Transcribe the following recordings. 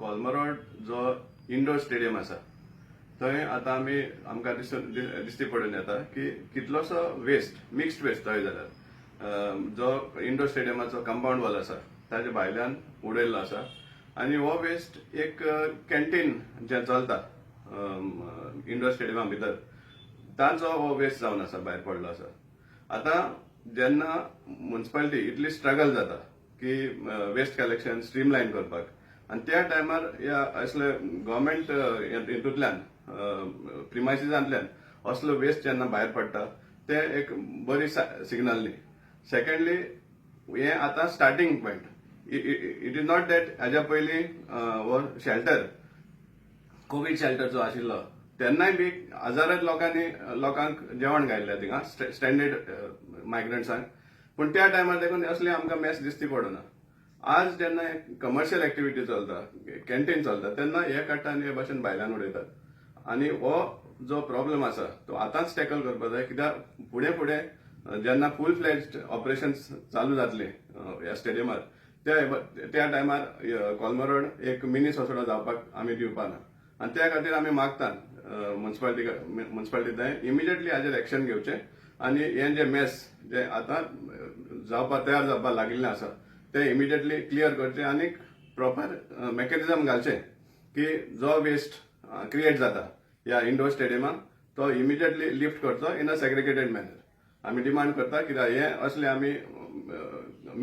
कोलमरोड जो indoor stadium आसा थंय आतां आमकां दिश्टी पडून येता की कितलोसो वेस्ट मिक्स्ड वेस्ट थंय जाल्यार जो इंडोर स्टेडियमाचो कंपाऊंड वॉल आसा ताच्या भायल्यान उडयल्लो आसा आनी हो वेस्ट एक कॅन्टीन जे चलता इंडोर स्टेडियमा भितर तांचो हो वेस्ट जावन आसा भायर पडलो आसा. आतां जेन्ना म्युनिसिपालिटी इतली स्ट्रगल जाता की वेस्ट कलेक्शन स्ट्रीमलायन करपाक आणि त्या टायमार ह्या असले गव्हर्मेंट हितूंतल्यान प्रिमायसिसांतल्यान असलो वेस्ट जेन्ना भायर पडटा ते एक बरी सिग्नल न्ही. सेकंडली हे आतां starting point. It is not that हाज्या पयलीं हो शेल्टर कोविड शेल्टर जो आशिल्लो तेन्नाय बी हजारांनी लोकांक जेवण घायल्लें थिंगा स्टँडर्ड मायग्रंट्सांक. पूण त्या टायमार देखून असली आमकां मॅस दिसती पडना. आज जेन्ना कमर्शियल एक्टिविटी चलता कॅन्टीन चलता तेन्ना हे काडटा आनी हे भाशेन भायल्यान उडयतात आनी हो जो प्रॉब्लेम आसा तो आतांच टॅकल करपाक जाय. कित्याक फुडें फुडें जेन्ना फूल फ्लेज्ड ऑपरेशन्स चालू जातले ह्या स्टेडियमार त्या टायमार कोलमरोड एक मिनी सोसडो जावपाक आमी दिवपाना आनी त्या खातीर आमी मागतात म्युनिसिपालिटी थंय इमिजिएटली हाजेर एक्शन घेवचें आनी हे जे मेस जे आतां जावपाक तयार जावपाक लागिल्लें आसा ते इमिजिएटली क्लियर करचे आनी प्रॉपर मेकॅनिझम घालचे की जो वेस्ट क्रिएट जाता ह्या इंडोर स्टेडियमाक तो इमिजिएटली लिफ्ट करचो इन अ सेग्रिगेटेड मॅनर. आमी डिमांड करता कित्याक हे असले आमी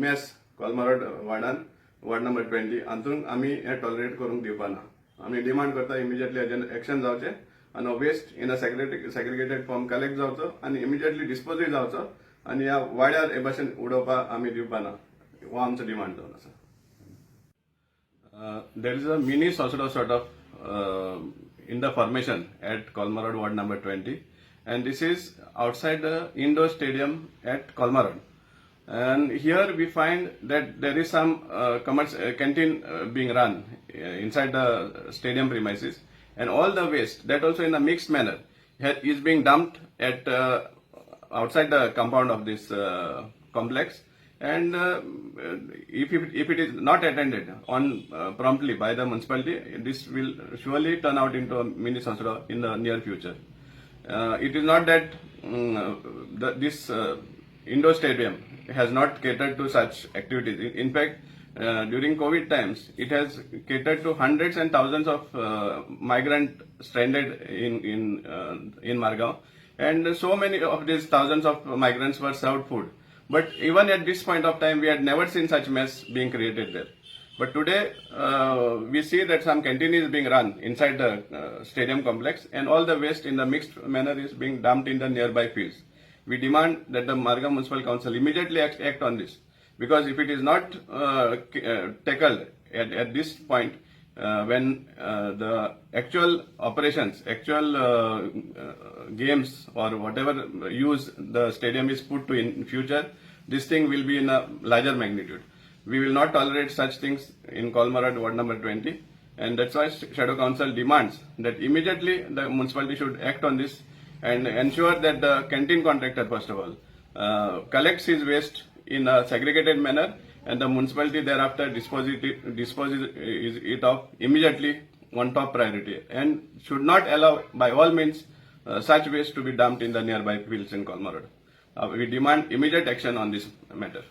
मेस कोलमरोड वार्ड नंबर 20 हातूंत आमी हे टॉलरेट करूंक दिवपाना. आमी डिमांड करता इमिजिएटली हेजेर एक्शन जावचें आनी waste in a segregated form collect जावचो आनी इमिजिएटली डिस्पोजूय जावचो आनी ह्या वाड्यार हे भाशेन उडोवपाक आमी दिवपाना. हो आमचो डिमांड जावन आसा. There is a mini Sosodo sort of in the formation at Kolmarod ward number 20, and this is outside the indoor stadium at Kolmarod. And here we find that there is some canteen being run inside the stadium premises, and all the waste that also in a mixed manner is being dumped at outside the compound of this complex. And if it is not attended on promptly by the municipality, this will surely turn out into a mini Sosodo in the near future. It is not that this indoor stadium has not catered to such activities. In fact, during COVID times, it has catered to hundreds and thousands of migrant stranded in Margao, and so many of these thousands of migrants were served food. But even at this point of time, we had never seen such mess being created there. But today, we see that some canteen is being run inside the stadium complex, and all the waste in the mixed manner is being dumped in the nearby fields. We demand that the Margao Municipal Council immediately act on this, because if it is not tackled at this point, when the actual operations, games or whatever use the stadium is put to in future, this thing will be in a larger magnitude. We will not tolerate such things in Kolmarod ward number 20, and that's why Shadow Council demands that immediately the municipality should act on this and ensure that the canteen contractor, first of all, collects his waste in a segregated manner and the municipality thereafter disposes it of immediately on top priority and should not allow by all means such waste to be dumped in the nearby fields in Kolma Road. We demand immediate action on this matter.